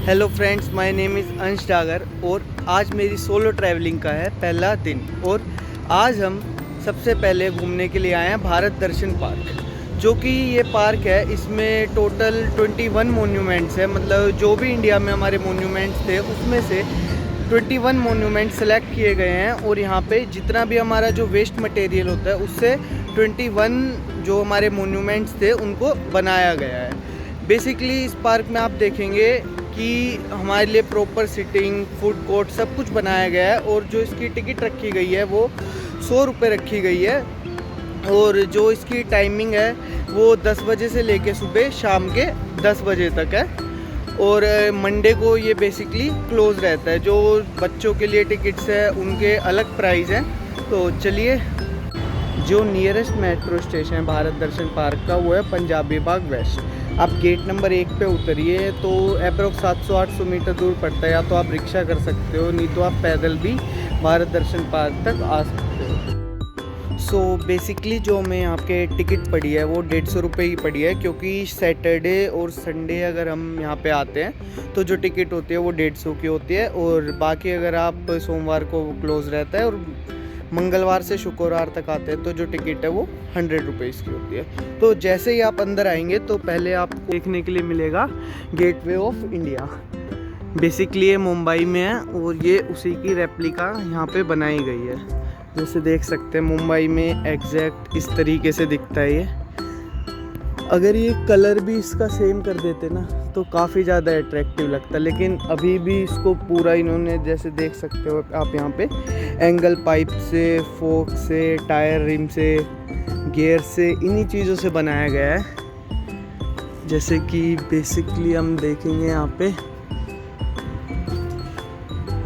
Hello friends, my name is अंश डागर और आज मेरी सोलो ट्रैवलिंग का है पहला दिन। और आज हम सबसे पहले घूमने के लिए आए हैं भारत दर्शन पार्क, जो कि ये पार्क है। इसमें टोटल 21 मोन्यूमेंट्स है, मतलब जो भी इंडिया में हमारे मोन्यूमेंट्स थे उसमें से 21 मोन्यूमेंट सेलेक्ट किए गए हैं। और यहाँ पे जितना भी हमारा जो वेस्ट मटेरियल होता है उससे 21 जो हमारे मोन्यूमेंट्स थे उनको बनाया गया है। बेसिकली इस पार्क में आप देखेंगे कि हमारे लिए प्रॉपर सिटिंग, फूड कोर्ट सब कुछ बनाया गया है। और जो इसकी टिकट रखी गई है वो 100 रुपये रखी गई है। और जो इसकी टाइमिंग है वो 10 बजे से लेके सुबह शाम के 10 बजे तक है। और मंडे को ये बेसिकली क्लोज रहता है। जो बच्चों के लिए टिकट्स है उनके अलग प्राइस हैं। तो चलिए, जो नियरेस्ट मेट्रो स्टेशन है भारत दर्शन पार्क का वो है पंजाबी बाग वेस्ट। आप गेट नंबर 1 पे उतरिए तो अप्रोक्स 700-800 मीटर दूर पड़ता है। या तो आप रिक्शा कर सकते हो, नहीं तो आप पैदल भी भारत दर्शन पार्क तक आ सकते हो। सो बेसिकली जो हमें यहाँ पे टिकट पड़ी है वो 150 रुपये ही पड़ी है, क्योंकि सैटरडे और संडे अगर हम यहाँ पे आते हैं तो जो टिकट होती है वो 150 की होती है। और बाकी अगर आप सोमवार को क्लोज रहता है और मंगलवार से शुक्रवार तक आते हैं तो जो टिकट है वो 100 रुपीज़ की होती है। तो जैसे ही आप अंदर आएंगे तो पहले आपको देखने के लिए मिलेगा गेटवे ऑफ इंडिया। बेसिकली ये मुंबई में है और ये उसी की रेप्लिका यहाँ पे बनाई गई है। जैसे देख सकते हैं मुंबई में एग्जैक्ट इस तरीके से दिखता है ये। अगर ये कलर भी इसका सेम कर देते ना तो काफ़ी ज़्यादा अट्रैक्टिव लगता, लेकिन अभी भी इसको पूरा इन्होंने, जैसे देख सकते हो आप यहाँ पे, एंगल पाइप से, फोक से, टायर रिम से, गियर से, इन्हीं चीज़ों से बनाया गया है। जैसे कि बेसिकली हम देखेंगे यहाँ पे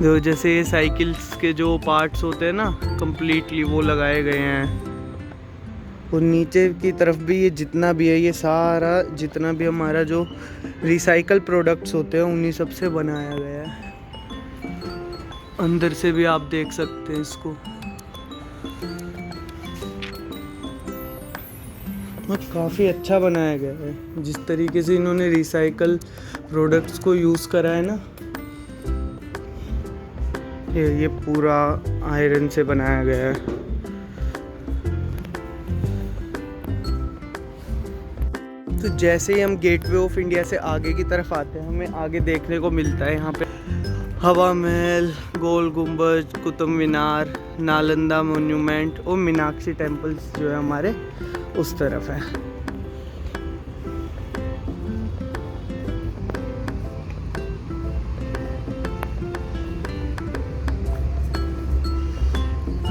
जो जैसे ये साइकिल्स के जो पार्ट्स होते हैं ना कंप्लीटली वो लगाए गए हैं। और नीचे की तरफ भी ये जितना भी है, ये सारा जितना भी हमारा जो रिसाइकल प्रोडक्ट्स होते हैं उन्हीं सब से बनाया गया है। अंदर से भी आप देख सकते हैं इसको, काफ़ी अच्छा बनाया गया है। जिस तरीके से इन्होंने रिसाइकल प्रोडक्ट्स को यूज़ करा है ना, ये पूरा आयरन से बनाया गया है। तो जैसे ही हम गेटवे ऑफ इंडिया से आगे की तरफ आते हैं हमें आगे देखने को मिलता है यहाँ पे हवा महल, गोल गुम्बद, कुतुब मीनार, नालंदा मोन्यूमेंट और मीनाक्षी टेम्पल्स जो है हमारे उस तरफ है।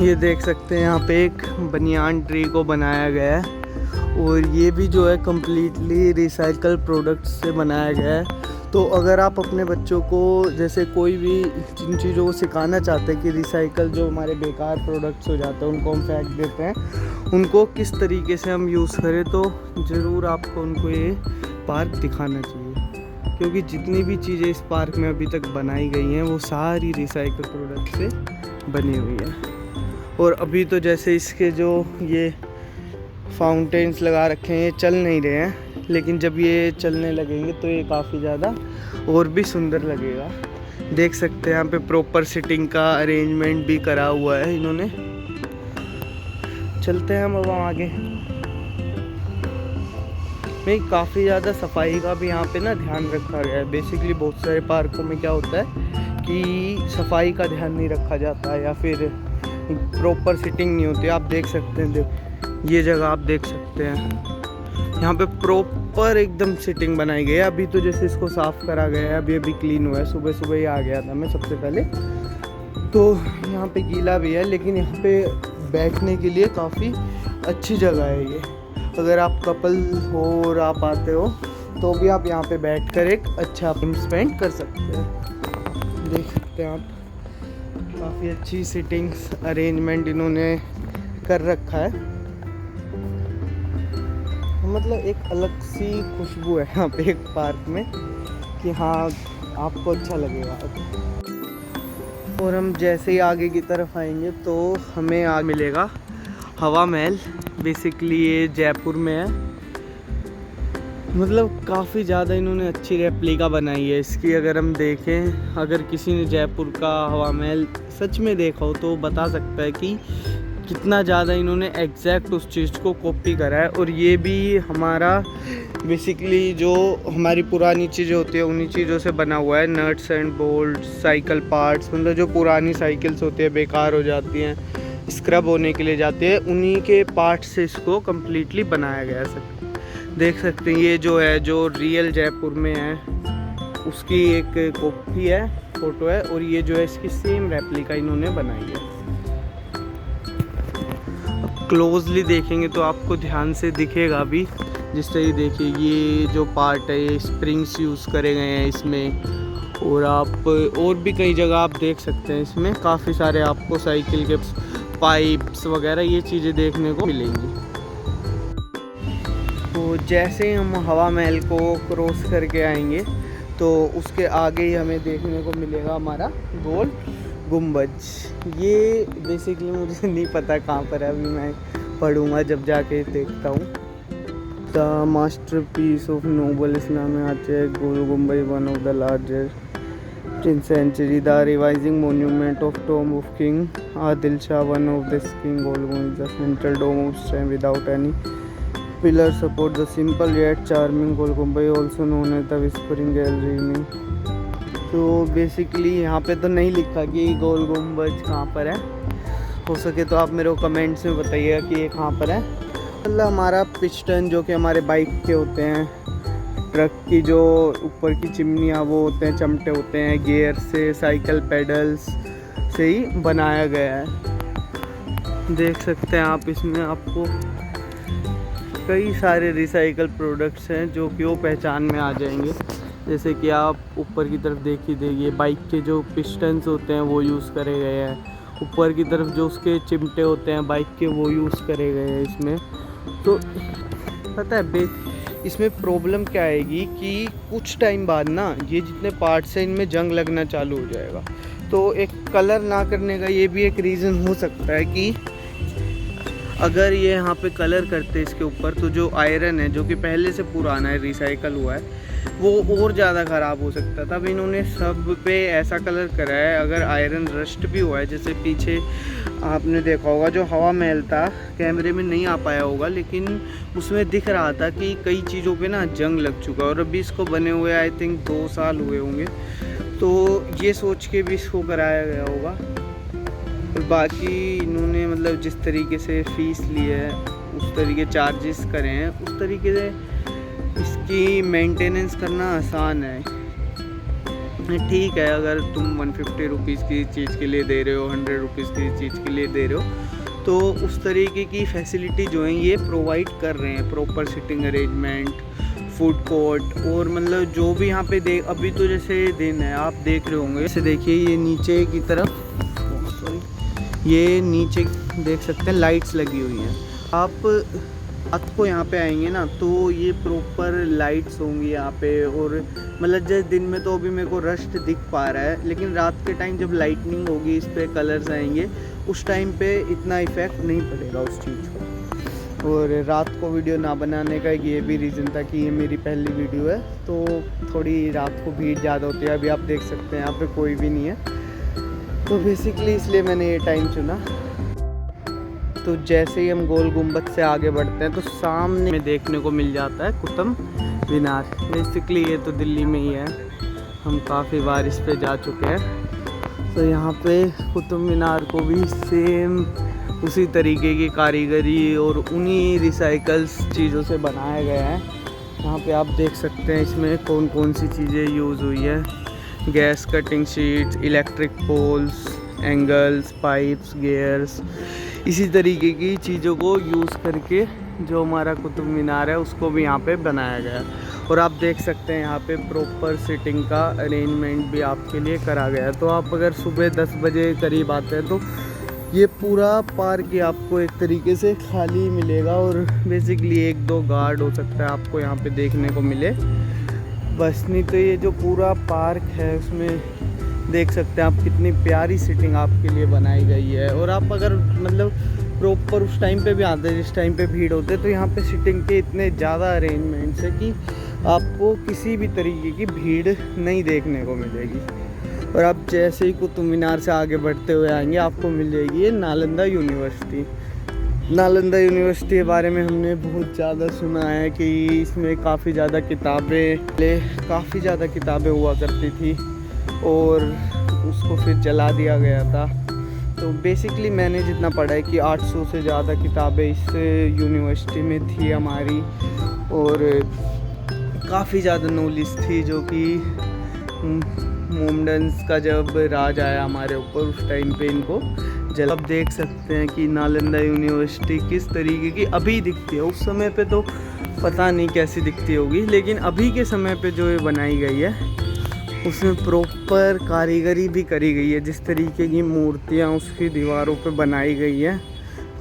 ये देख सकते हैं यहाँ पे एक बनियान ट्री को बनाया गया है। और ये भी जो है कम्प्लीटली रिसाइकल प्रोडक्ट्स से बनाया गया है। तो अगर आप अपने बच्चों को जैसे कोई भी जिन चीज़ों को सिखाना चाहते हैं कि रिसाइकल जो हमारे बेकार प्रोडक्ट्स हो जाते हैं उनको हम फेंक देते हैं, उनको किस तरीके से हम यूज़ करें, तो ज़रूर आपको उनको ये पार्क दिखाना चाहिए। क्योंकि जितनी भी चीज़ें इस पार्क में अभी तक बनाई गई हैं वो सारी रिसाइकल प्रोडक्ट से बनी हुई है। और अभी तो जैसे इसके जो ये फाउंटेन्स लगा रखे हैं ये चल नहीं रहे हैं, लेकिन जब ये चलने लगेंगे तो ये काफ़ी ज़्यादा और भी सुंदर लगेगा। देख सकते हैं यहाँ पे प्रॉपर सिटिंग का अरेंजमेंट भी करा हुआ है इन्होंने। चलते हैं हम अब आगे। में काफ़ी ज़्यादा सफाई का भी यहाँ पे ना ध्यान रखा गया है। बेसिकली बहुत सारे पार्कों में क्या होता है कि सफाई का ध्यान नहीं रखा जाता है या फिर प्रॉपर सिटिंग नहीं होती। आप देख सकते हैं, ये जगह आप देख सकते हैं यहाँ पे प्रॉपर एकदम सिटिंग बनाई गई है। अभी तो जैसे इसको साफ़ करा गया है, अभी क्लीन हुआ है। सुबह सुबह ही आ गया था मैं सबसे पहले, तो यहाँ पे गीला भी है, लेकिन यहाँ पे बैठने के लिए काफ़ी अच्छी जगह है ये। अगर आप कपल हो और आप आते हो तो भी आप यहाँ पे बैठकर एक अच्छा टाइम स्पेंड कर सकते हैं। देख सकते हैं आप, काफ़ी अच्छी सिटिंग्स अरेंजमेंट इन्होंने कर रखा है। मतलब एक अलग सी खुशबू है यहाँ पे एक पार्क में कि हाँ आपको अच्छा लगेगा। और हम जैसे ही आगे की तरफ आएंगे तो हमें आगे मिलेगा हवा महल। बेसिकली ये जयपुर में है मतलब काफ़ी ज़्यादा इन्होंने अच्छी रेप्लिका बनाई है इसकी। अगर हम देखें, अगर किसी ने जयपुर का हवा महल सच में देखा हो तो बता सकता है कि कितना ज़्यादा इन्होंने एग्जैक्ट उस चीज़ को कॉपी करा है। और ये भी हमारा बेसिकली जो हमारी पुरानी चीज़ें होती है उन्हीं चीज़ों से बना हुआ है। Nuts and bolt, cycle parts, मतलब जो पुरानी साइकिल्स होती है बेकार हो जाती हैं, स्क्रब होने के लिए जाती है, उन्हीं के पार्ट से इसको कम्प्लीटली बनाया गया है। सब देख सकते हैं, ये जो है जो रियल जयपुर में है उसकी एक कॉपी है, फ़ोटो है, और ये जो है इसकी सेम रेप्लिका इन्होंने बनाई है। क्लोजली देखेंगे तो आपको ध्यान से दिखेगा भी। जिस तरह देखिए ये जो पार्ट है ये स्प्रिंग्स यूज़ करे गए हैं इसमें, और आप और भी कई जगह आप देख सकते हैं इसमें काफ़ी सारे आपको साइकिल के पाइप्स वगैरह ये चीज़ें देखने को मिलेंगी। तो जैसे ही हम हवा महल को क्रॉस करके आएंगे तो उसके आगे ही हमें देखने को मिलेगा हमारा गोल गुम्बज। ये बेसिकली मुझे नहीं पता कहाँ पर है, अभी मैं पढ़ूंगा जब जाके देखता हूँ। The masterpiece of noble Islamic architect Gol Gumbaz, one of the largest in century, the revising monument of tomb of king Adil Shah, one of the king Gol Gumbaz, the central dome of stand without any pillar support the simple yet charming Gol Gumbaz, also known as the whispering gallery में। तो basically यहाँ पे तो नहीं लिखा कि गोल गुम्बज कहाँ पर है, हो सके तो आप मेरे को कमेंट्स में बताइएगा कि ये कहाँ पर है। मतलब हमारा पिस्टन जो कि हमारे बाइक के होते हैं, ट्रक की जो ऊपर की चिमनियाँ वो होते हैं, चमटे होते हैं, गियर से, साइकिल पेडल्स से ही बनाया गया है। देख सकते हैं आप, इसमें आपको कई सारे रिसाइकल प्रोडक्ट्स हैं जो कि वो पहचान में आ जाएंगे। जैसे कि आप ऊपर की तरफ देखिए बाइक के जो पिस्टन्स होते हैं वो यूज़ करे गए हैं, ऊपर की तरफ जो उसके चिमटे होते हैं बाइक के वो यूज़ करे गए हैं इसमें। तो पता है इसमें प्रॉब्लम क्या आएगी कि कुछ टाइम बाद ना ये जितने पार्ट्स हैं इनमें जंग लगना चालू हो जाएगा। तो एक कलर ना करने का ये भी एक रीज़न हो सकता है कि अगर ये यहाँ पे कलर करते इसके ऊपर तो जो आयरन है जो कि पहले से पुराना है, रिसाइकल हुआ है, वो और ज़्यादा ख़राब हो सकता था। अब इन्होंने सब पे ऐसा कलर करा है, अगर आयरन रस्ट भी हुआ है, जैसे पीछे आपने देखा होगा जो हवा महल था, कैमरे में नहीं आ पाया होगा लेकिन उसमें दिख रहा था कि कई चीज़ों पे ना जंग लग चुका है। और अभी इसको बने हुए आई थिंक 2 साल हुए होंगे, तो ये सोच के भी इसको कराया गया होगा। और बाकी इन्होंने मतलब जिस तरीके से फ़ीस ली है, उस तरीके चार्जेस करे हैं, उस तरीके से इसकी मेंटेनेंस करना आसान है। ठीक है, अगर तुम 150 रुपीज़ की चीज़ के लिए दे रहे हो, 100 रुपीज़ की चीज़ के लिए दे रहे हो, तो उस तरीके की फैसिलिटी जो है ये प्रोवाइड कर रहे हैं। Proper sitting arrangement, food court, और मतलब जो भी यहाँ पे अभी तो जैसे दिन है आप देख रहे होंगे, जैसे देखिए ये नीचे की तरफ, ये नीचे देख सकते हैं लाइट्स लगी हुई हैं। आप रात को यहाँ पे आएंगे ना तो ये प्रॉपर लाइट्स होंगी यहाँ पे, और मतलब जैसे दिन में तो अभी मेरे को रस्ट दिख पा रहा है, लेकिन रात के टाइम जब लाइटनिंग होगी, इस पर कलर्स आएंगे, उस टाइम पे इतना इफ़ेक्ट नहीं पड़ेगा उस चीज़ को। और रात को वीडियो ना बनाने का ये भी रीज़न था कि ये मेरी पहली वीडियो है, तो थोड़ी रात को भीड़ ज़्यादा होती है। अभी आप देख सकते हैं यहाँ पे कोई भी नहीं है, तो बेसिकली इसलिए मैंने ये टाइम चुना। तो जैसे ही हम गोल गुम्बद से आगे बढ़ते हैं तो सामने में देखने को मिल जाता है कुतुब मीनार। बेसिकली ये तो दिल्ली में ही है, हम काफ़ी बार इस पे जा चुके हैं। तो यहाँ पे कुतुब मीनार को भी सेम उसी तरीके की कारीगरी और उन्हीं रिसाइकल्स चीज़ों से बनाया गया है। यहाँ पे आप देख सकते हैं इसमें कौन कौन सी चीज़ें यूज़ हुई है, gas cutting sheets, electric poles, angles, pipes, gears, इसी तरीके की चीज़ों को यूज़ करके जो हमारा कुतुब मीनार है उसको भी यहाँ पे बनाया गया है। और आप देख सकते हैं यहाँ पे प्रॉपर सिटिंग का अरेंजमेंट भी आपके लिए करा गया है। तो आप अगर सुबह 10 बजे करीब आते हैं तो ये पूरा पार्क ही आपको एक तरीके से खाली मिलेगा, और बेसिकली 1-2 गार्ड हो सकता है आपको यहाँ पे देखने को मिले, बस। नहीं तो ये जो पूरा पार्क है उसमें देख सकते हैं आप कितनी प्यारी सिटिंग आपके लिए बनाई गई है। और आप अगर मतलब प्रॉपर उस टाइम पे भी आते हैं जिस टाइम पे भीड़ होते हैं। तो यहाँ पे सिटिंग के इतने ज़्यादा अरेंजमेंट्स है कि आपको किसी भी तरीके की भीड़ नहीं देखने को मिलेगी। और आप जैसे ही कुतुब मीनार से आगे बढ़ते हुए आएंगे आपको मिल जाएगी ये नालंदा यूनिवर्सिटी। नालंदा यूनिवर्सिटी के बारे में हमने बहुत ज़्यादा सुना है कि इसमें काफ़ी ज़्यादा किताबें हुआ करती थी और उसको फिर जला दिया गया था। तो बेसिकली मैंने जितना पढ़ा है कि 800 से ज़्यादा किताबें इस यूनिवर्सिटी में थी हमारी, और काफ़ी ज़्यादा नॉलेज थी जो कि मोमडन्स का जब राज आया हमारे ऊपर उस टाइम पे इनको जल। आप देख सकते हैं कि नालंदा यूनिवर्सिटी किस तरीके की अभी दिखती है। उस समय पे तो पता नहीं कैसी दिखती होगी, लेकिन अभी के समय पे जो ये बनाई गई है उसमें प्रॉपर कारीगरी भी करी गई है। जिस तरीके की मूर्तियाँ उसकी दीवारों पे बनाई गई है,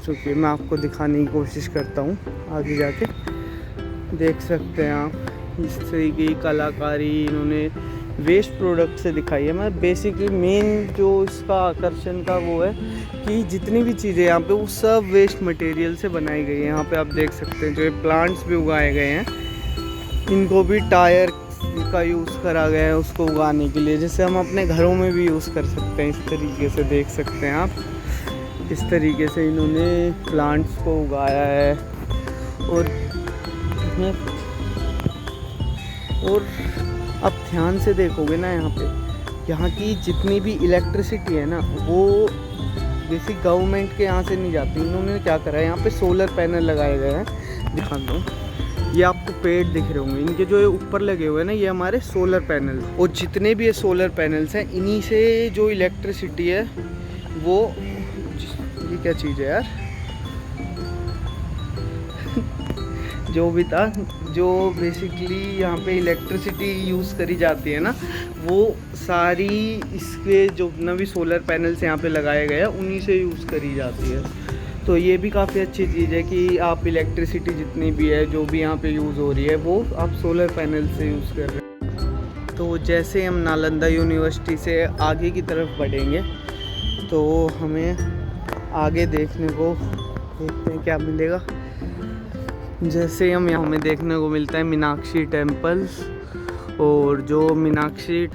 जो कि मैं आपको दिखाने की कोशिश करता हूँ आगे जाके। देख सकते हैं आप इस तरीके की कलाकारी इन्होंने वेस्ट प्रोडक्ट से दिखाई है। मैं बेसिकली मेन जो इसका आकर्षण का वो है कि जितनी भी चीज़ें यहाँ पे वो सब वेस्ट मटेरियल से बनाई गई है। यहाँ पे आप देख सकते हैं जो ये प्लांट्स भी उगाए गए हैं, इनको भी टायर का यूज़ करा गया है उसको उगाने के लिए, जिससे हम अपने घरों में भी यूज़ कर सकते हैं। इस तरीके से देख सकते हैं आप, इस तरीके से इन्होंने प्लांट्स को उगाया है। और अब ध्यान से देखोगे ना यहाँ की जितनी भी इलेक्ट्रिसिटी है ना वो बेसिक गवर्नमेंट के यहाँ से नहीं जाती। इन्होंने क्या करा है, यहाँ पे सोलर पैनल लगाए गए हैं। दिखा दो, ये आपको पेड़ दिख रहे होंगे, इनके जो ऊपर लगे हुए हैं ना ये हमारे सोलर पैनल। और जितने भी ये सोलर पैनल्स हैं इन्हीं से जो इलेक्ट्रिसिटी है वो, ये क्या चीज़ है यार जो भी था, जो बेसिकली यहाँ पे इलेक्ट्रिसिटी यूज़ करी जाती है ना वो सारी इसके जो जितना भी सोलर पैनल्स यहाँ पे लगाए गए हैं उन्हीं से यूज़ करी जाती है। तो ये भी काफ़ी अच्छी चीज़ है कि आप इलेक्ट्रिसिटी जितनी भी है जो भी यहाँ पे यूज़ हो रही है वो आप सोलर पैनल से यूज़ कर रहे हैं। तो जैसे हम नालंदा यूनिवर्सिटी से आगे की तरफ बढ़ेंगे तो हमें आगे देखते हैं क्या मिलेगा। जैसे हम यहाँ में देखने को मिलता है मीनाक्षी टेम्पल, और जो मीनाक्षी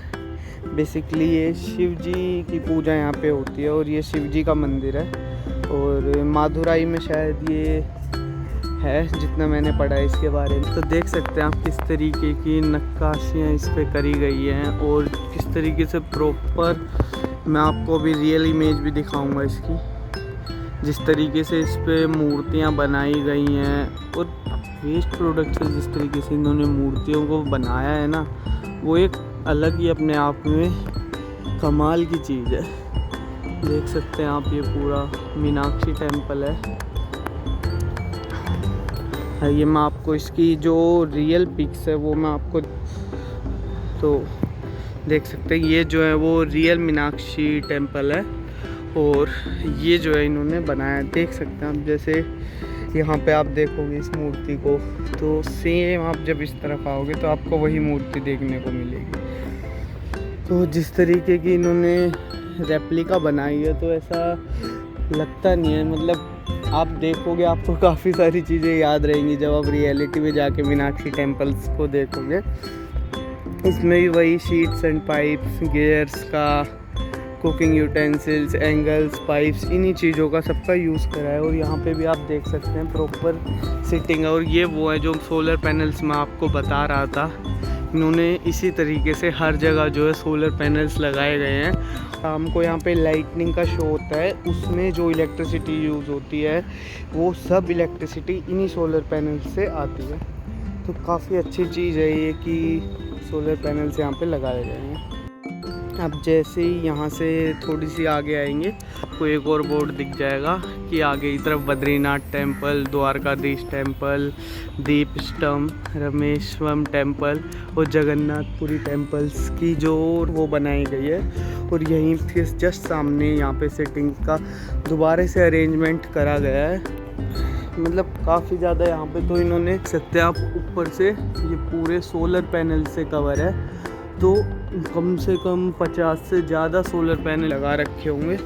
बेसिकली ये शिव जी की पूजा यहाँ पे होती है और ये शिव जी का मंदिर है। और मादुराई में शायद ये है जितना मैंने पढ़ा है इसके बारे में। तो देख सकते हैं आप किस तरीके की नक्काशियाँ इस पर करी गई हैं और किस तरीके से प्रॉपर, मैं आपको अभी रियल इमेज भी दिखाऊंगा इसकी, जिस तरीके से इस पे मूर्तियाँ बनाई गई हैं। और वेस्ट प्रोडक्ट से जिस तरीके से इन्होंने मूर्तियों को बनाया है ना वो एक अलग ही अपने आप में कमाल की चीज़ है। देख सकते हैं आप, ये पूरा मीनाक्षी टेम्पल है। ये मैं आपको इसकी जो रियल पिक्स है वो मैं आपको, तो देख सकते हैं ये जो है वो रियल मीनाक्षी टेम्पल है और ये जो है इन्होंने बनाया। देख सकते हैं आप, जैसे यहाँ पे आप देखोगे इस मूर्ति को तो सेम आप जब इस तरफ आओगे तो आपको वही मूर्ति देखने को मिलेगी। तो जिस तरीके की इन्होंने रेप्लिका बनाई है तो ऐसा लगता नहीं है, मतलब आप देखोगे आपको काफ़ी सारी चीज़ें याद रहेंगी जब आप रियलिटी में जाके मीनाक्षी टेम्पल्स को देखोगे। इसमें भी वही शीट्स एंड पाइप्स, गियर्स का, कुकिंग यूटेंसिल्स, एंगल्स, पाइप्स, इन्हीं चीज़ों का सबका यूज़ करा है। और यहाँ पे भी आप देख सकते हैं प्रॉपर सिटिंग है। और ये वो है जो सोलर पैनल्स मैं आपको बता रहा था, इन्होंने इसी तरीके से हर जगह जो है सोलर पैनल्स लगाए गए हैं। शाम को यहाँ पे लाइटनिंग का शो होता है, उसमें जो इलेक्ट्रिसिटी यूज़ होती है वो सब इलेक्ट्रिसिटी इन्हीं सोलर पैनल से आती है। तो काफ़ी अच्छी चीज़ है ये कि सोलर पैनल्स यहाँ पे लगाए गए हैं। अब जैसे ही यहाँ से थोड़ी सी आगे आएंगे तो एक और बोर्ड दिख जाएगा कि आगे की तरफ बद्रीनाथ टेम्पल, द्वारकाधीश टेम्पल, दीपस्तंभ, रामेश्वरम टेम्पल और जगन्नाथपुरी टेम्पल्स की जो वो बनाई गई है। और यहीं के जस्ट सामने यहाँ पे सेटिंग का दोबारा से अरेंजमेंट करा गया है। मतलब काफ़ी ज़्यादा यहाँ पे तो इन्होंने सकते हैं आप ऊपर से ये पूरे सोलर पैनल से कवर है। तो कम से कम 50 से ज़्यादा सोलर पैनल लगा रखे होंगे।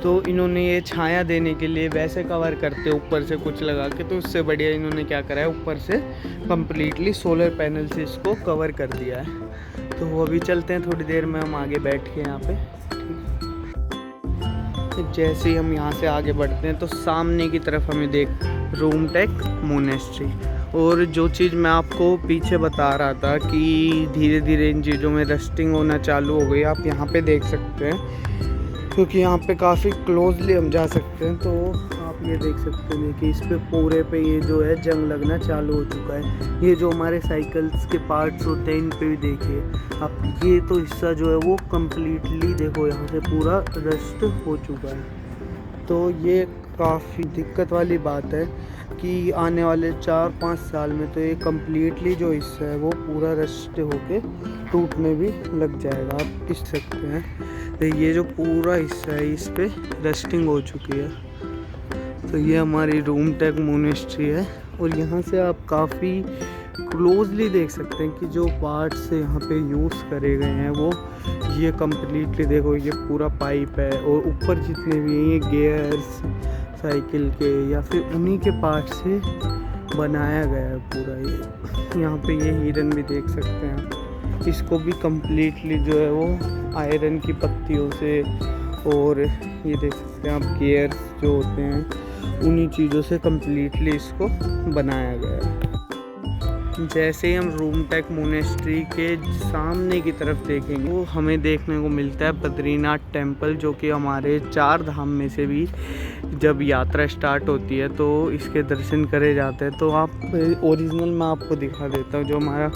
तो इन्होंने ये छाया देने के लिए वैसे कवर करते ऊपर से कुछ लगा के, तो उससे बढ़िया इन्होंने क्या करा है, ऊपर से कम्प्लीटली सोलर पैनल से इसको कवर कर दिया है। तो वो अभी चलते हैं, थोड़ी देर में हम आगे बैठ के यहाँ पे। जैसे ही हम यहाँ से आगे बढ़ते हैं तो सामने की तरफ हमें देख रूमटेक मोनेस्ट्री। और जो चीज़ मैं आपको पीछे बता रहा था कि धीरे धीरे इन चीज़ों में रस्टिंग होना चालू हो गई, आप यहाँ पे देख सकते हैं, क्योंकि यहाँ पे काफ़ी क्लोजली हम जा सकते हैं। तो आप ये देख सकते हैं कि इस पे पूरे पे ये जो है जंग लगना चालू हो चुका है। ये जो हमारे साइकिल्स के पार्ट्स होते हैं इन पे भी देखिए आप, ये तो हिस्सा जो है वो कम्प्लीटली देखो यहाँ से पूरा रस्ट हो चुका है। तो ये काफ़ी दिक्कत वाली बात है कि आने वाले 4-5 साल में तो ये कम्प्लीटली जो हिस्सा है वो पूरा रस्ट होके टूटने भी लग जाएगा। आप देख सकते हैं तो ये जो पूरा हिस्सा है इस पे रस्टिंग हो चुकी है। तो ये हमारी रूमटेक मोनेस्ट्री है और यहाँ से आप काफ़ी क्लोजली देख सकते हैं कि जो पार्ट्स यहाँ पे यूज़ करे गए हैं वो ये कम्प्लीटली देखो, ये पूरा पाइप है और ऊपर जितने भी हैं ये गियर्स साइकिल के या फिर उन्हीं के पार्ट से बनाया गया है पूरा। ये यहाँ पे ये हिरन भी देख सकते हैं आप, इसको भी कम्प्लीटली जो है वो आयरन की पत्तियों से, और ये देख सकते हैं आप गियर्स जो होते हैं उन्हीं चीज़ों से कम्प्लीटली इसको बनाया गया है। जैसे ही हम रूमटेक मोनेस्ट्री के सामने की तरफ देखेंगे वो हमें देखने को मिलता है बद्रीनाथ टेम्पल, जो कि हमारे 4 धाम में से भी जब यात्रा स्टार्ट होती है तो इसके दर्शन करे जाते हैं। तो आप ओरिजिनल मैं आपको दिखा देता हूँ, जो हमारा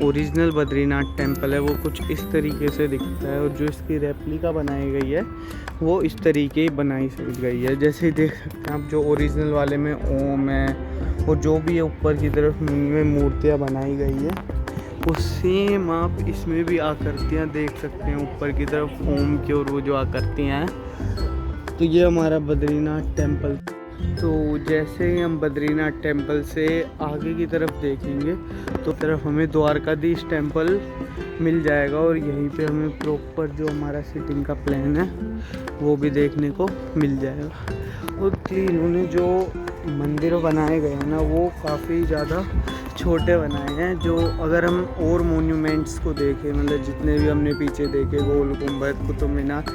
ओरिजिनल बद्रीनाथ टेम्पल है वो कुछ इस तरीके से दिखता है, और जो इसकी रेप्लिका बनाई गई है वो इस तरीके बनाई गई है। जैसे ही देख सकते हैं आप, जो ओरिजिनल वाले में ओम है और जो भी है ऊपर की तरफ में मूर्तियाँ बनाई गई है वो सेम आप इसमें भी आकृतियाँ देख सकते हैं ऊपर की तरफ ओम की, और वो जो आकृतियाँ हैं। तो ये हमारा बद्रीनाथ टेम्पल। तो जैसे ही हम बद्रीनाथ टेम्पल से आगे की तरफ देखेंगे तो तरफ हमें द्वारकाधीश टेम्पल मिल जाएगा, और यहीं पे हमें प्रॉपर जो हमारा सिटिंग का प्लान है वो भी देखने को मिल जाएगा। और इन्होंने जो मंदिर बनाए गए हैं ना वो काफ़ी ज़्यादा छोटे बनाए हैं। जो अगर हम और मोन्यूमेंट्स को देखें, मतलब जितने भी हमने पीछे देखे, गोल गुंबद, कुतुब मीनार,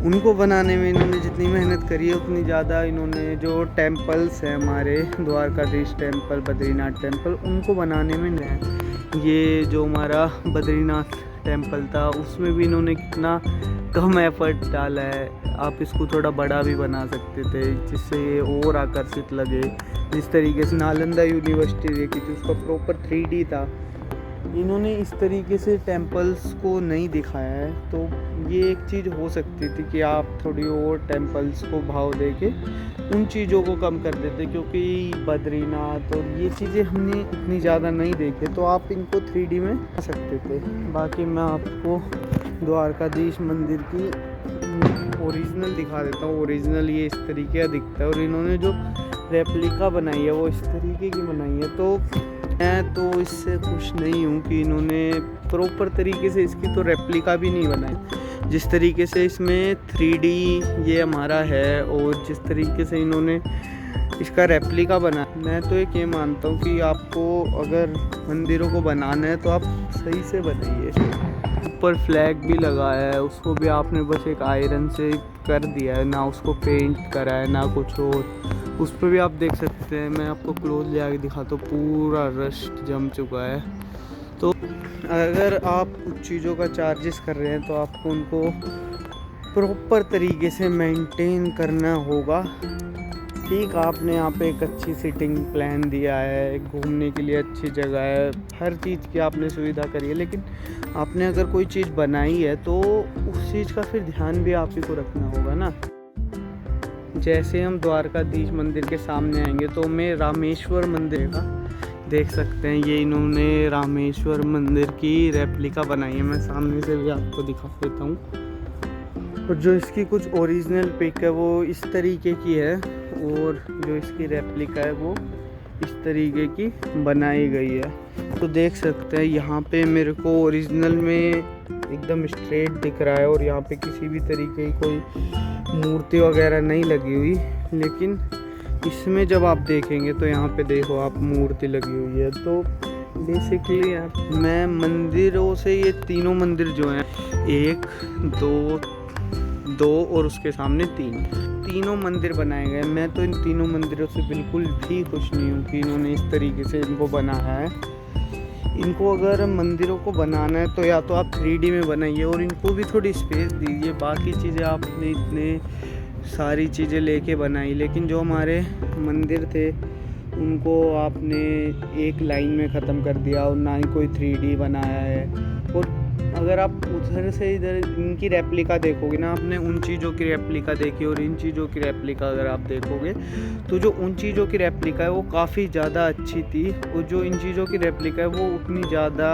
उनको बनाने में इन्होंने जितनी मेहनत करी है उतनी ज़्यादा इन्होंने जो टेम्पल्स हैं हमारे द्वारकाधीश टेम्पल, बद्रीनाथ टेम्पल, उनको बनाने में नहीं। ये जो हमारा बद्रीनाथ टेम्पल था उसमें भी इन्होंने कितना कम एफर्ट डाला है। आप इसको थोड़ा बड़ा भी बना सकते थे जिससे ये और आकर्षित लगे। जिस तरीके से नालंदा यूनिवर्सिटी देखी थी उसका प्रॉपर 3D था, इन्होंने इस तरीके से टेम्पल्स को नहीं दिखाया है। तो ये एक चीज़ हो सकती थी कि आप थोड़ी और टेम्पल्स को भाव देके उन चीज़ों को कम कर देते, क्योंकि बद्रीनाथ और ये चीज़ें हमने इतनी ज़्यादा नहीं देखी, तो आप इनको 3D में आ सकते थे। बाकी मैं आपको द्वारकाधीश मंदिर की ओरिजिनल दिखा देता हूँ। ओरिजिनल ये इस तरीके का दिखता है, और इन्होंने जो रेप्लिका बनाई है वो इस तरीके की बनाई है। तो मैं तो इससे खुश नहीं हूँ कि इन्होंने प्रॉपर तरीके से इसकी तो रेप्लिका भी नहीं बनाई। जिस तरीके से इसमें 3D ये हमारा है और जिस तरीके से इन्होंने इसका रेप्लिका बना, मैं तो एक ये मानता हूँ कि आपको अगर मंदिरों को बनाना है तो आप सही से बनाइए। ऊपर फ्लैग भी लगाया है, उसको भी आपने बस एक आयरन से कर दिया है, ना उसको पेंट करा है ना कुछ और। उस पर भी आप देख सकते हैं, मैं आपको क्लोज ले आके दिखाता हूँ, पूरा रस्ट जम चुका है। तो अगर आप कुछ चीज़ों का चार्जेस कर रहे हैं तो आपको उनको प्रॉपर तरीके से मेंटेन करना होगा। ठीक, आपने यहाँ पे एक अच्छी सिटिंग प्लान दिया है, घूमने के लिए अच्छी जगह है, हर चीज़ की आपने सुविधा करी है, लेकिन आपने अगर कोई चीज़ बनाई है तो उस चीज़ का फिर ध्यान भी आप ही को रखना होगा ना। जैसे हम द्वारकाधीश मंदिर के सामने आएंगे तो हमें रामेश्वर मंदिर का देख सकते हैं। ये इन्होंने रामेश्वर मंदिर की रेप्लिका बनाई है, मैं सामने से भी आपको दिखा देता हूँ। और जो इसकी कुछ ओरिजिनल पिक है वो इस तरीके की है, और जो इसकी रेप्लिका है वो इस तरीके की बनाई गई है। तो देख सकते हैं यहाँ पे मेरे को ओरिजिनल में एकदम स्ट्रेट दिख रहा है और यहाँ पे किसी भी तरीके की कोई मूर्ति वगैरह नहीं लगी हुई। लेकिन इसमें जब आप देखेंगे तो यहाँ पे देखो आप मूर्ति लगी हुई है। तो बेसिकली मैं मंदिरों से ये तीनों मंदिर जो हैं 1 2 और उसके सामने 3 मंदिर बनाए गए। मैं तो इन तीनों मंदिरों से बिल्कुल भी खुश नहीं हूँ कि इन्होंने इस तरीके से इनको बनाया है। इनको अगर मंदिरों को बनाना है तो या तो आप 3D में बनाइए और इनको भी थोड़ी स्पेस दीजिए। बाकी चीज़ें आपने इतने सारी चीज़ें लेके बनाई, लेकिन जो हमारे मंदिर थे उनको आपने एक लाइन में ख़त्म कर दिया और ना ही कोई 3D बनाया है। और अगर आप उधर से इधर इनकी रेप्लिका देखोगे ना, आपने उन चीज़ों की रेप्लिका देखी और इन चीज़ों की रेप्लिका अगर आप देखोगे तो जो उन चीज़ों की रेप्लिका है वो काफ़ी ज़्यादा अच्छी थी और जो इन चीज़ों की रेप्लिका है वो उतनी ज़्यादा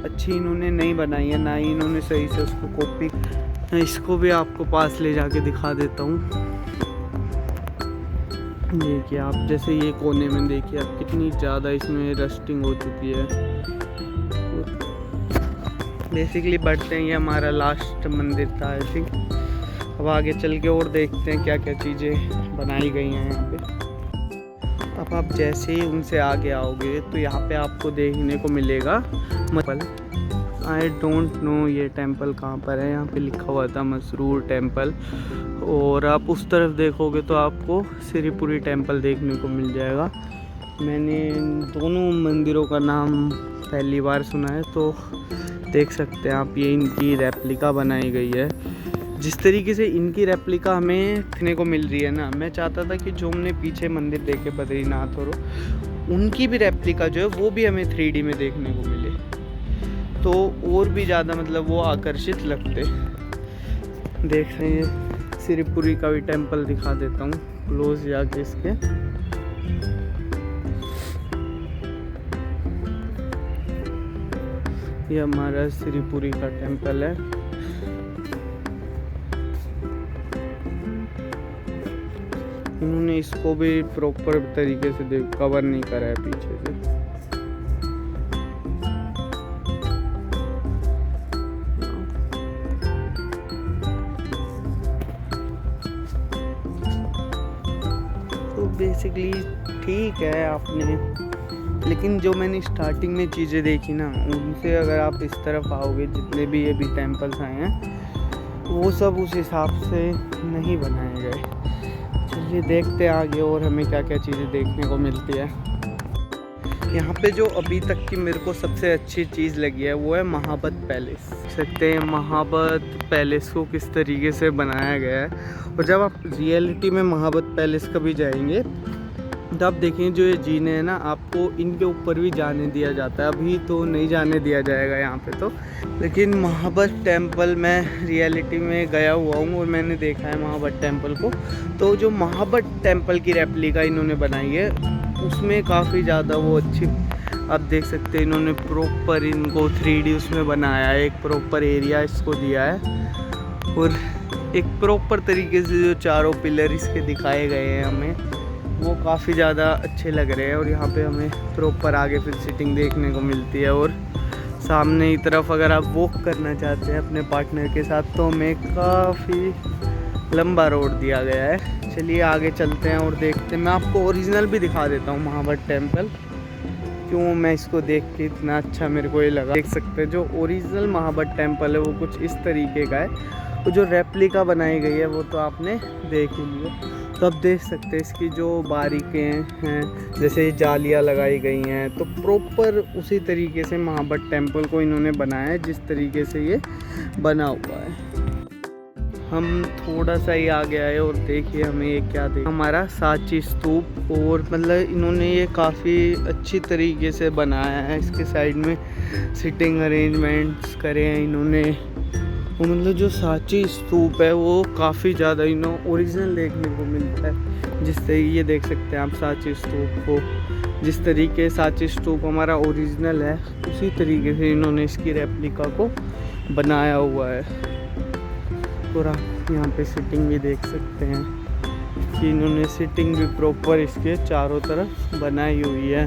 अच्छी इन्होंने नहीं बनाई है, ना ही इन्होंने सही से उसको कॉपी। इसको भी आपको पास ले जाके दिखा देता हूँ। देखिए आप, जैसे ये कोने में देखिए आप कितनी ज़्यादा इसमें रस्टिंग हो चुकी है। बेसिकली बढ़ते हैं, ये हमारा लास्ट मंदिर था आई थिंक। अब आगे चल के और देखते हैं क्या क्या चीज़ें बनाई गई हैं यहाँ पे। अब आप जैसे ही उनसे आगे आओगे तो यहाँ पे आपको देखने को मिलेगा टेम्पल। आई डोंट नो ये टेम्पल कहाँ पर है, यहाँ पे लिखा हुआ था मसरूर टेम्पल। और आप उस तरफ देखोगे तो आपको सिरिपुरी टेम्पल देखने को मिल जाएगा। मैंने इन दोनों मंदिरों का नाम पहली बार सुना है। तो देख सकते हैं आप, ये इनकी रेप्लिका बनाई गई है। जिस तरीके से इनकी रेप्लिका हमें देखने को मिल रही है ना, मैं चाहता था कि जो हमने पीछे मंदिर देखे बद्रीनाथ और उनकी भी रेप्लिका जो है वो भी हमें 3D में देखने को मिले तो और भी ज़्यादा मतलब वो आकर्षित लगते। देख रहे हैं सिरिपुरी का भी टेम्पल दिखा देता हूँ क्लोज जाके इसके। ये हमारा सिरिपुरी का टेम्पल है। इन्होंने इसको भी प्रॉपर तरीके से कवर नहीं करा है पीछे से। तो बेसिकली ठीक है आपने, लेकिन जो मैंने स्टार्टिंग में चीज़ें देखी ना, उनसे अगर आप इस तरफ आओगे जितने भी ये भी टेम्पल्स आए हैं वो सब उस हिसाब से नहीं बनाए गए। चलिए देखते हैं आगे और हमें क्या क्या चीज़ें देखने को मिलती है। यहाँ पे जो अभी तक की मेरे को सबसे अच्छी चीज़ लगी है वो है महाबत पैलेस। देख सकते हैं महाबत पैलेस को किस तरीके से बनाया गया है। और जब आप रियलिटी में महाबत पैलेस कभी जाएंगे तो आप देखेंगे जो ये जीने हैं ना, आपको इनके ऊपर भी जाने दिया जाता है। अभी तो नहीं जाने दिया जाएगा यहाँ पे तो, लेकिन महाबत टेम्पल मैं रियलिटी में गया हुआ हूँ और मैंने देखा है महाबत टेम्पल को। तो जो महाबत टेम्पल की रेप्लिका इन्होंने बनाई है उसमें काफ़ी ज़्यादा वो अच्छी आप देख सकते हैं। इन्होंने प्रॉपर इनको 3D उसमें बनाया है, एक प्रॉपर एरिया इसको दिया है और एक प्रॉपर तरीके से जो चारों पिलर इसके दिखाए गए हैं हमें वो काफ़ी ज़्यादा अच्छे लग रहे हैं। और यहाँ पे हमें प्रॉपर आगे फिर सिटिंग देखने को मिलती है। और सामने की तरफ अगर आप वॉक करना चाहते हैं अपने पार्टनर के साथ तो हमें काफ़ी लंबा रोड दिया गया है। चलिए आगे चलते हैं और देखते हैं। मैं आपको ओरिजिनल भी दिखा देता हूँ महाबत टेम्पल, क्यों मैं इसको देख के इतना अच्छा मेरे को ये लगा। देख सकते हैं जो ओरिजिनल महाबत टेम्पल है वो कुछ इस तरीके का है। तो जो रेप्लिका बनाई गई है वो तो आपने देख ही लिया। तो आप देख सकते हैं इसकी जो बारीकें हैं, जैसे जालियाँ लगाई गई हैं, तो प्रॉपर उसी तरीके से महाबत टेम्पल को इन्होंने बनाया है जिस तरीके से ये बना हुआ है। हम थोड़ा सा ही आगे आए और देखिए हमें ये क्या देखा, हमारा सांची स्तूप। और मतलब इन्होंने ये काफ़ी अच्छी तरीके से बनाया है। इसके साइड में सिटिंग अरेंजमेंट्स करे हैं इन्होंने। मतलब जो सांची स्तूप है वो काफ़ी ज़्यादा ओरिजिनल देखने को मिलता है। जिस तरीके ये देख सकते हैं आप सांची स्तूप को, जिस तरीके सांची स्तूप हमारा ओरिजिनल है उसी तरीके से इन्होंने इसकी रेप्लिका को बनाया हुआ है। और आप यहाँ पे सिटिंग भी देख सकते हैं कि इन्होंने सिटिंग भी प्रॉपर इसके चारों तरफ बनाई हुई है।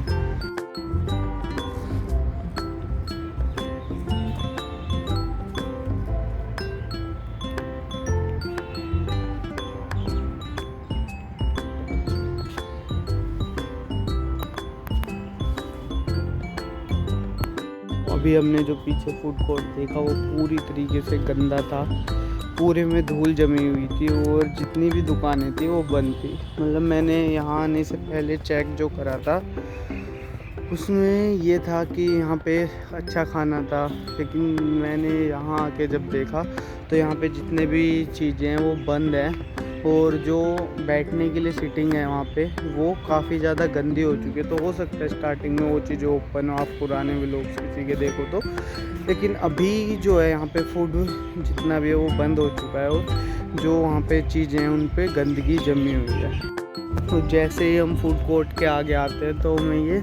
अभी हमने जो पीछे फूड कोर्ट देखा वो पूरी तरीके से गंदा था, पूरे में धूल जमी हुई थी और जितनी भी दुकानें थी वो बंद थी। मतलब मैंने यहाँ आने से पहले चेक जो करा था उसमें ये था कि यहाँ पे अच्छा खाना था, लेकिन मैंने यहाँ आके जब देखा तो यहाँ पे जितने भी चीज़ें हैं वो बंद हैं और जो बैठने के लिए सीटिंग है वहाँ पे वो काफ़ी ज़्यादा गंदी हो चुकी है। तो हो सकता है स्टार्टिंग में वो चीज़ें ओपन हो, आप पुराने व्लॉग्स किसी के देखो तो, लेकिन अभी जो है यहाँ पे फूड जितना भी है वो बंद हो चुका है और जो वहाँ पे चीज़ें हैं उन पे गंदगी जमी हुई है। तो जैसे ही हम फूड कोर्ट के आगे आते हैं तो हमें ये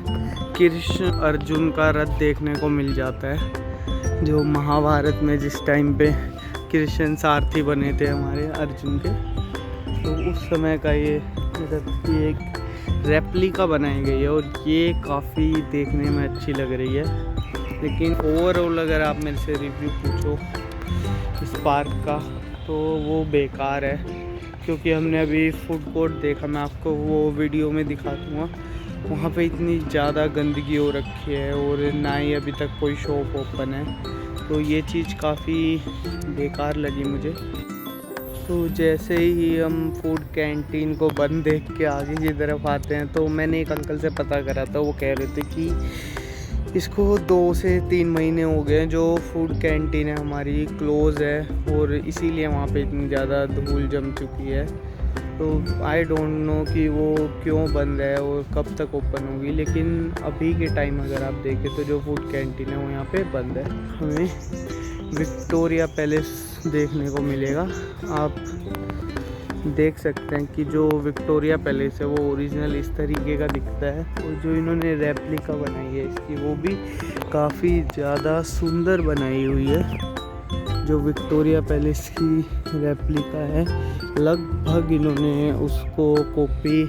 कृष्ण अर्जुन का रथ देखने को मिल जाता है, जो महाभारत में जिस टाइम पे कृष्ण सारथी बने थे हमारे अर्जुन के, तो उस समय का ये रथ की एक रेप्लिका बनाई गई है और ये काफ़ी देखने में अच्छी लग रही है। लेकिन ओवरऑल अगर आप मेरे से रिव्यू पूछो इस पार्क का तो वो बेकार है, क्योंकि हमने अभी फूड कोर्ट देखा, मैं आपको वो वीडियो में दिखा दूँगा। वहाँ पे इतनी ज़्यादा गंदगी हो रखी है और ना ही अभी तक कोई शॉप ओपन है, तो ये चीज़ काफ़ी बेकार लगी मुझे। तो जैसे ही हम फूड कैंटीन को बंद देख के आगे की तरफ आते हैं तो मैंने एक अंकल से पता करा था, वो कह रहे थे कि इसको 2 से 3 महीने हो गए हैं जो फूड कैंटीन है हमारी क्लोज़ है और इसीलिए वहाँ पे इतनी ज़्यादा धूल जम चुकी है। तो आई डोंट नो कि वो क्यों बंद है और कब तक ओपन होगी, लेकिन अभी के टाइम अगर आप देखें तो जो फूड कैंटीन है वो यहाँ पे बंद है। हमें विक्टोरिया पैलेस देखने को मिलेगा। आप देख सकते हैं कि जो विक्टोरिया पैलेस है वो ओरिजिनल इस तरीके का दिखता है और जो इन्होंने रेप्लिका बनाई है इसकी वो भी काफ़ी ज़्यादा सुंदर बनाई हुई है। जो विक्टोरिया पैलेस की रेप्लिका है लगभग इन्होंने उसको कॉपी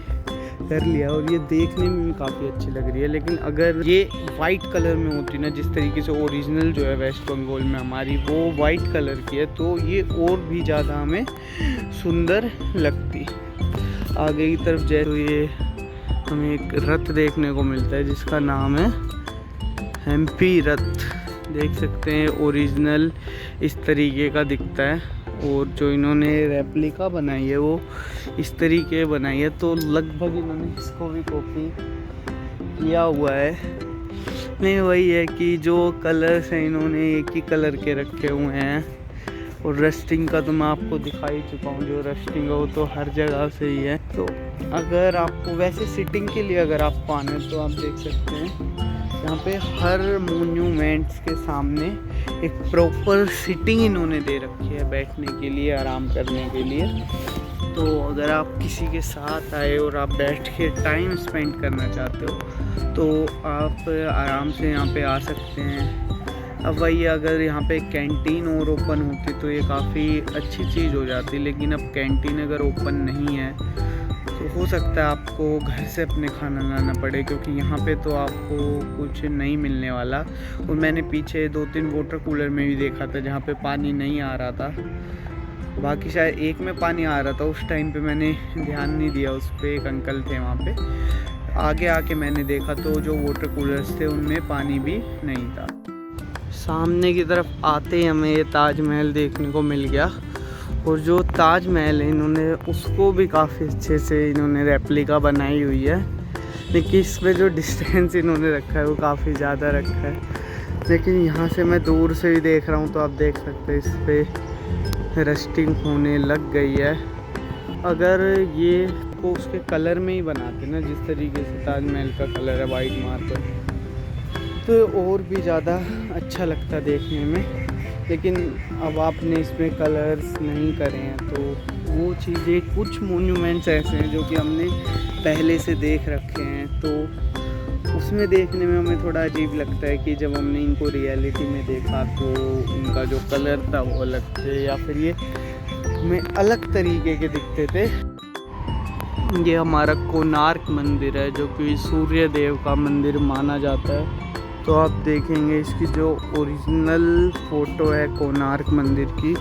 कर लिया और ये देखने में भी काफ़ी अच्छी लग रही है। लेकिन अगर ये वाइट कलर में होती ना, जिस तरीके से ओरिजिनल जो है वेस्ट बंगाल में हमारी वो वाइट कलर की है, तो ये और भी ज़्यादा हमें सुंदर लगती। आगे की तरफ जैसे तो ये हमें एक रथ देखने को मिलता है जिसका नाम है एमपी रथ। देख सकते हैं ओरिजिनल इस तरीके का दिखता है और जो इन्होंने रेप्लिका बनाई है वो इस तरीके बनाई है, तो लगभग इन्होंने इसको भी कॉपी किया हुआ है। नहीं, वही है कि जो कलर्स हैं इन्होंने एक ही कलर के रखे हुए हैं और रस्टिंग का तो मैं आपको दिखा ही चुका हूँ, जो रस्टिंग है वो तो हर जगह से ही है। तो अगर आपको वैसे सिटिंग के लिए अगर आपको आना है तो आप देख सकते हैं यहाँ पे हर मोन्यूमेंट्स के सामने एक प्रॉपर सिटिंग इन्होंने दे रखी है बैठने के लिए, आराम करने के लिए। तो अगर आप किसी के साथ आए और आप बैठ के टाइम स्पेंड करना चाहते हो तो आप आराम से यहाँ पे आ सकते हैं। अब वही अगर यहाँ पे कैंटीन और ओपन होती तो ये काफ़ी अच्छी चीज़ हो जाती, लेकिन अब कैंटीन अगर ओपन नहीं है तो हो सकता है आपको घर से अपने खाना लाना पड़े, क्योंकि यहाँ पे तो आपको कुछ नहीं मिलने वाला। और मैंने पीछे 2-3 वाटर कूलर में भी देखा था जहाँ पे पानी नहीं आ रहा था, बाकी शायद एक में पानी आ रहा था। उस टाइम पे मैंने ध्यान नहीं दिया उस पर, एक अंकल थे वहाँ पे। आगे आके मैंने देखा तो जो वाटर कूलर्स थे उनमें पानी भी नहीं था। सामने की तरफ आते ही हमें ये ताजमहल देखने को मिल गया और जो ताजमहल है इन्होंने उसको भी काफ़ी अच्छे से इन्होंने रेप्लिका बनाई हुई है, लेकिन इस पर जो डिस्टेंस इन्होंने रखा है वो काफ़ी ज़्यादा रखा है। लेकिन यहाँ से मैं दूर से भी देख रहा हूँ तो आप देख सकते हैं इस पर रस्टिंग होने लग गई है। अगर ये को उसके कलर में ही बनाते ना, जिस तरीके से ताजमहल का कलर है वाइट मार्बल, तो और भी ज़्यादा अच्छा लगता देखने में। लेकिन अब आपने इसमें कलर्स नहीं करे हैं तो वो चीज़ें, कुछ मोन्यूमेंट्स ऐसे हैं जो कि हमने पहले से देख रखे हैं, तो उसमें देखने में हमें थोड़ा अजीब लगता है कि जब हमने इनको रियलिटी में देखा तो इनका जो कलर था वो अलग थे या फिर ये हमें अलग तरीके के दिखते थे। ये हमारा कोणार्क मंदिर है जो कि सूर्य देव का मंदिर माना जाता है। तो आप देखेंगे इसकी जो ओरिजिनल फ़ोटो है कोणार्क मंदिर की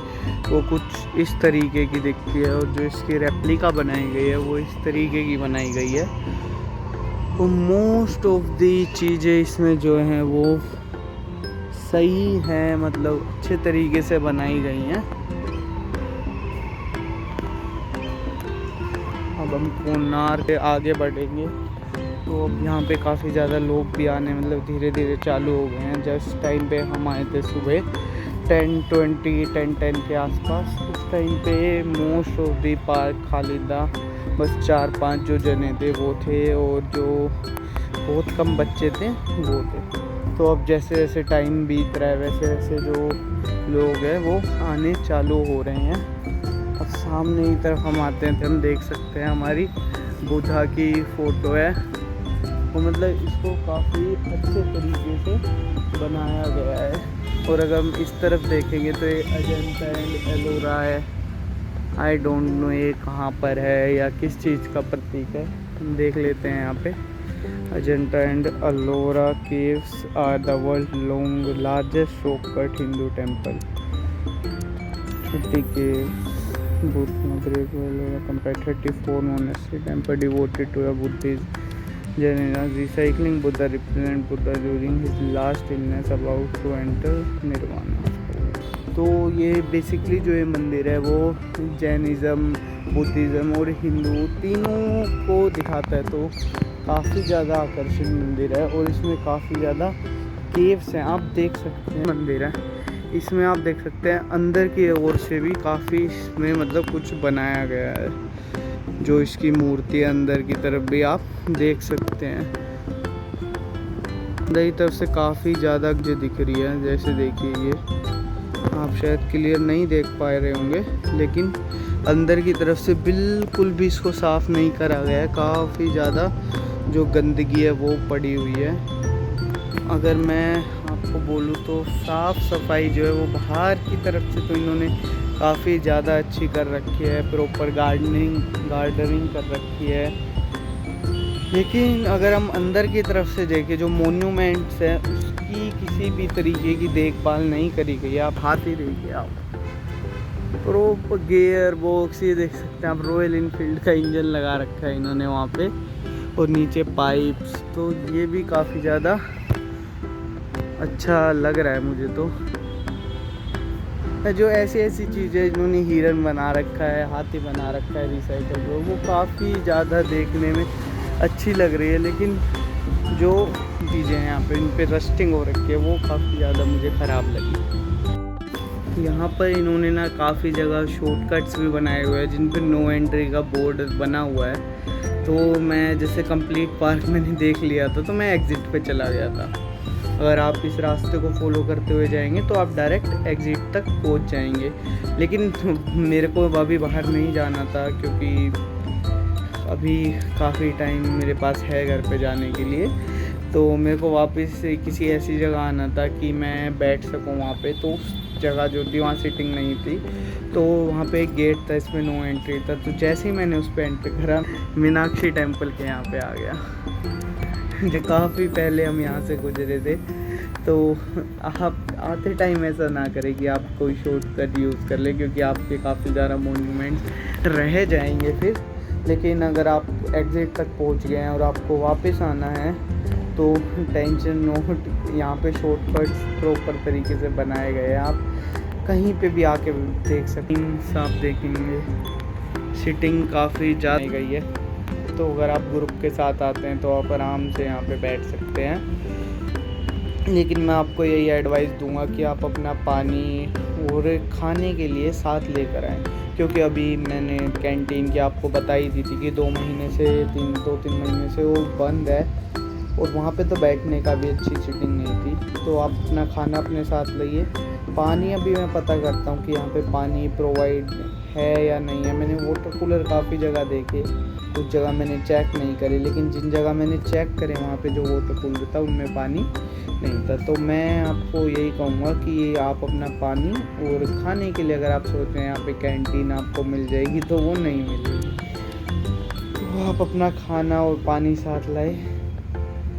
वो कुछ इस तरीके की दिखती है और जो इसकी रेप्लिका बनाई गई है वो इस तरीके की बनाई गई है। तो मोस्ट ऑफ दी चीज़ें इसमें जो हैं वो सही हैं, मतलब अच्छे तरीके से बनाई गई हैं। अब हम कोणार्क के आगे बढ़ेंगे तो अब यहाँ पे काफ़ी ज़्यादा लोग भी आने मतलब धीरे धीरे चालू हो गए हैं। जस्ट टाइम पे हम आए थे सुबह 10:10 के आसपास। उस टाइम पे मोस्ट ऑफ द पार्क खाली था, बस 4-5 जो जने थे वो थे और जो बहुत कम बच्चे थे वो थे। तो अब जैसे जैसे टाइम बीत रहा है वैसे वैसे जो लोग हैं वो आने चालू हो रहे हैं। अब सामने की तरफ हम आते हैं तो हम देख सकते हैं हमारी बुद्धा की फ़ोटो है। वो मतलब इसको काफ़ी अच्छे तरीके से बनाया गया है। और अगर हम इस तरफ देखेंगे तो ये अजंता एंड एलोरा है। आई डोंट नो ये कहाँ पर है या किस चीज़ का प्रतीक है, हम देख लेते हैं यहाँ पे। Ajanta and Ellora caves are the world largest rock cut Hindu temple. 30 caves, Buddha Great Wall compared 34 monastery temple devoted to a Buddhist Jainism. Recycling Buddha represent Buddha during his last illness about to enter nirvana. तो ये basically जो ये मंदिर है वो Jainism, Buddhism और हिंदू तीनों को दिखाता है। तो काफ़ी ज़्यादा आकर्षक मंदिर है और इसमें काफ़ी ज़्यादा केव्स हैं, आप देख सकते हैं। मंदिर है इसमें आप देख सकते हैं अंदर की ओर से भी काफ़ी इसमें मतलब कुछ बनाया गया है। जो इसकी मूर्ति है अंदर की तरफ भी आप देख सकते हैं। अंदर की तरफ से काफ़ी ज़्यादा जो दिख रही है, जैसे देखिए ये आप शायद क्लियर नहीं देख पा रहे होंगे, लेकिन अंदर की तरफ से बिल्कुल भी इसको साफ़ नहीं करा गया है। काफ़ी ज़्यादा जो गंदगी है वो पड़ी हुई है। अगर मैं आपको बोलूँ तो साफ़ सफाई जो है वो बाहर की तरफ से तो इन्होंने काफ़ी ज़्यादा अच्छी कर रखी है, प्रॉपर गार्डनिंग कर रखी है। लेकिन अगर हम अंदर की तरफ से देखें जो मोन्यूमेंट्स हैं उसकी किसी भी तरीके की देखभाल नहीं करी गई है। आप हाथ ही देखिए, आप प्रॉपर गियर बॉक्स ये देख सकते हैं आप, रॉयल इनफील्ड का इंजन लगा रखा है इन्होंने वहाँ पे, और नीचे पाइप्स। तो ये भी काफ़ी ज़्यादा अच्छा लग रहा है मुझे। तो जो ऐसी ऐसी चीज़ें इन्होंने हिरन बना रखा है, हाथी बना रखा है रिसाइकल को, वो काफ़ी ज़्यादा देखने में अच्छी लग रही है। लेकिन जो चीज़ें हैं यहाँ पे इन पे रस्टिंग हो रखी है वो काफ़ी ज़्यादा मुझे ख़राब लगी। यहाँ पर इन्होंने ना काफ़ी जगह शॉर्टकट्स भी बनाए हुए हैं जिन पे नो एंट्री का बोर्ड बना हुआ है। तो मैं जैसे कंप्लीट पार्क मैंने देख लिया था तो मैं एग्ज़िट पे चला गया था। अगर आप इस रास्ते को फॉलो करते हुए जाएंगे तो आप डायरेक्ट एग्ज़िट तक पहुंच जाएंगे। लेकिन मेरे को अभी बाहर नहीं जाना था क्योंकि अभी काफ़ी टाइम मेरे पास है घर पे जाने के लिए। तो मेरे को वापस किसी ऐसी जगह आना था कि मैं बैठ सकूं वहाँ पे। तो उस जगह जो थी वहाँ सीटिंग नहीं थी, तो वहाँ पे एक गेट था, इसमें नो एंट्री था। तो जैसे ही मैंने उस पर एंट्री करा मीनाक्षी टेम्पल के यहाँ पे आ गया। जो काफ़ी पहले हम यहाँ से गुजरे थे। तो आप आते टाइम ऐसा ना करें कि आप कोई शॉर्टकट यूज़ कर लें, क्योंकि आपके काफ़ी ज़्यादा मोन्यूमेंट्स रह जाएंगे फिर। लेकिन अगर आप एग्ज़िट तक पहुँच गए हैं और आपको वापस आना है तो टेंशन नो, यहाँ पे शॉर्टकट्स प्रॉपर तरीके से बनाए गए हैं। आप कहीं पे भी आके देख सकते हैं। आप देखेंगे सीटिंग काफ़ी ज़्यादा गई है। तो अगर आप ग्रुप के साथ आते हैं तो आप आराम से यहाँ पे बैठ सकते हैं। लेकिन मैं आपको यही एडवाइस दूंगा कि आप अपना पानी और खाने के लिए साथ लेकर आएँ, क्योंकि अभी मैंने कैंटीन की आपको बताई दी थी कि 2-3 महीने से वो बंद है और वहाँ पे तो बैठने का भी अच्छी सीटिंग नहीं थी। तो आप अपना खाना अपने साथ लाइए। पानी अभी मैं पता करता हूँ कि यहाँ पे पानी प्रोवाइड है या नहीं है। मैंने वाटर कूलर काफ़ी जगह देखे, कुछ जगह मैंने चेक नहीं करी, लेकिन जिन जगह मैंने चेक करे वहाँ पे जो वाटर कूलर था उनमें पानी नहीं था। तो मैं आपको यही कहूँगा कि आप अपना पानी और खाने के लिए अगर आप सोच रहे हैं यहाँ पे कैंटीन आपको मिल जाएगी, तो वो नहीं मिलेगी। तो आप अपना खाना और पानी साथ लाए।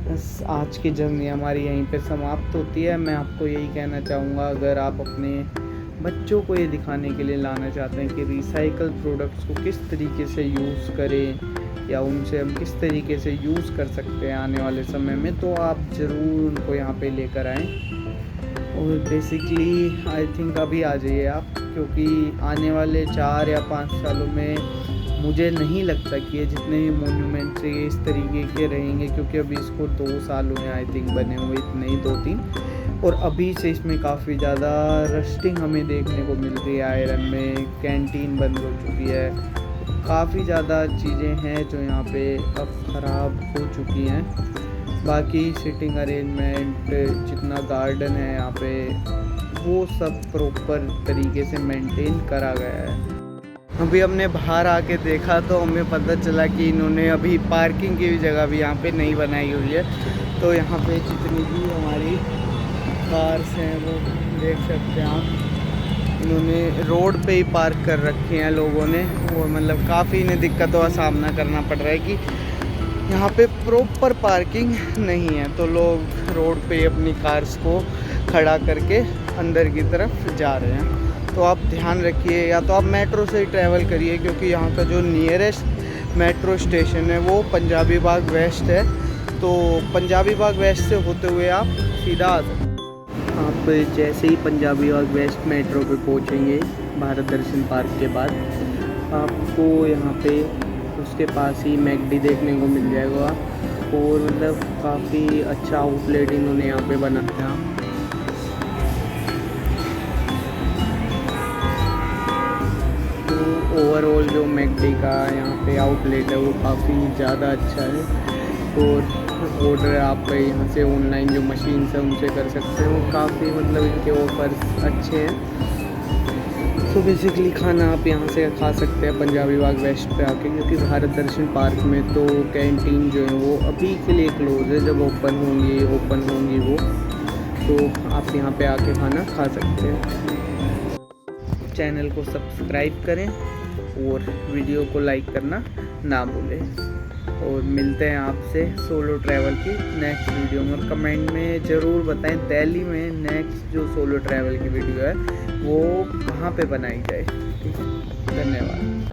बस आज की जर्नी हमारी यहीं पे समाप्त होती है। मैं आपको यही कहना चाहूँगा, अगर आप अपने बच्चों को ये दिखाने के लिए लाना चाहते हैं कि रिसाइकल प्रोडक्ट्स को किस तरीके से यूज़ करें या उनसे हम किस तरीके से यूज़ कर सकते हैं आने वाले समय में, तो आप ज़रूर उनको यहाँ पे लेकर आएँ। और बेसिकली आई थिंक अभी आ जाइए आप, क्योंकि आने वाले 4 या 5 सालों में मुझे नहीं लगता कि ये जितने भी मोन्यूमेंट्स हैं ये इस तरीके के रहेंगे, क्योंकि अभी इसको 2 साल हुए आई थिंक बने हुए, इतने ही 2-3, और अभी से इसमें काफ़ी ज़्यादा रस्टिंग हमें देखने को मिल रही है। आयरन में कैंटीन बंद हो चुकी है, काफ़ी ज़्यादा चीज़ें हैं जो यहाँ पे अब ख़राब हो चुकी हैं। बाकी सिटिंग अरेंजमेंट, जितना गार्डन है यहाँ पे, वो सब प्रॉपर तरीके से मेंटेन करा गया है। अभी हमने बाहर आके देखा तो हमें पता चला कि इन्होंने अभी पार्किंग की भी जगह भी यहाँ पे नहीं बनाई हुई है। तो यहाँ पे जितनी भी हमारी कार्स हैं वो देख सकते हैं आप, इन्होंने रोड पे ही पार्क कर रखे हैं लोगों ने। वो मतलब काफ़ी इन्हें दिक्कतों का सामना करना पड़ रहा है कि यहाँ पे प्रॉपर पार्किंग नहीं है, तो लोग रोड पे अपनी कार्स को खड़ा करके अंदर की तरफ जा रहे हैं। तो आप ध्यान रखिए, या तो आप मेट्रो से ही ट्रैवल करिए, क्योंकि यहाँ का जो नियरेस्ट मेट्रो स्टेशन है वो पंजाबी बाग वेस्ट है। तो पंजाबी बाग वेस्ट से होते हुए आप सीधा आ सकते हैं। आप जैसे ही पंजाबी बाग वेस्ट मेट्रो पे पहुँचेंगे भारत दर्शन पार्क के बाद, आपको यहाँ पे उसके पास ही मैकडी देखने को मिल जाएगा। और मतलब काफ़ी अच्छा आउटलेट इन्होंने यहाँ पे बनाया है। तो ओवरऑल जो मैकडी का यहाँ पे आउटलेट है वो काफ़ी ज़्यादा अच्छा है। और ऑर्डर आप यहाँ से ऑनलाइन जो मशीन है उनसे कर सकते हैं, वो काफ़ी मतलब इनके ऑफर्स अच्छे हैं। तो बेसिकली खाना आप यहाँ से खा सकते हैं पंजाबी बाग वेस्ट पे आके, क्योंकि भारत दर्शन पार्क में तो कैंटीन जो है वो अभी के लिए क्लोज है। जब ओपन होंगी वो, तो आप यहाँ पे आके खाना खा सकते हैं। चैनल को सब्सक्राइब करें और वीडियो को लाइक करना ना भूलें। और मिलते हैं आपसे सोलो ट्रैवल की नेक्स्ट वीडियो में। और कमेंट में ज़रूर बताएं दिल्ली में नेक्स्ट जो सोलो ट्रैवल की वीडियो है वो कहाँ पे बनाई जाए। ठीक है, धन्यवाद।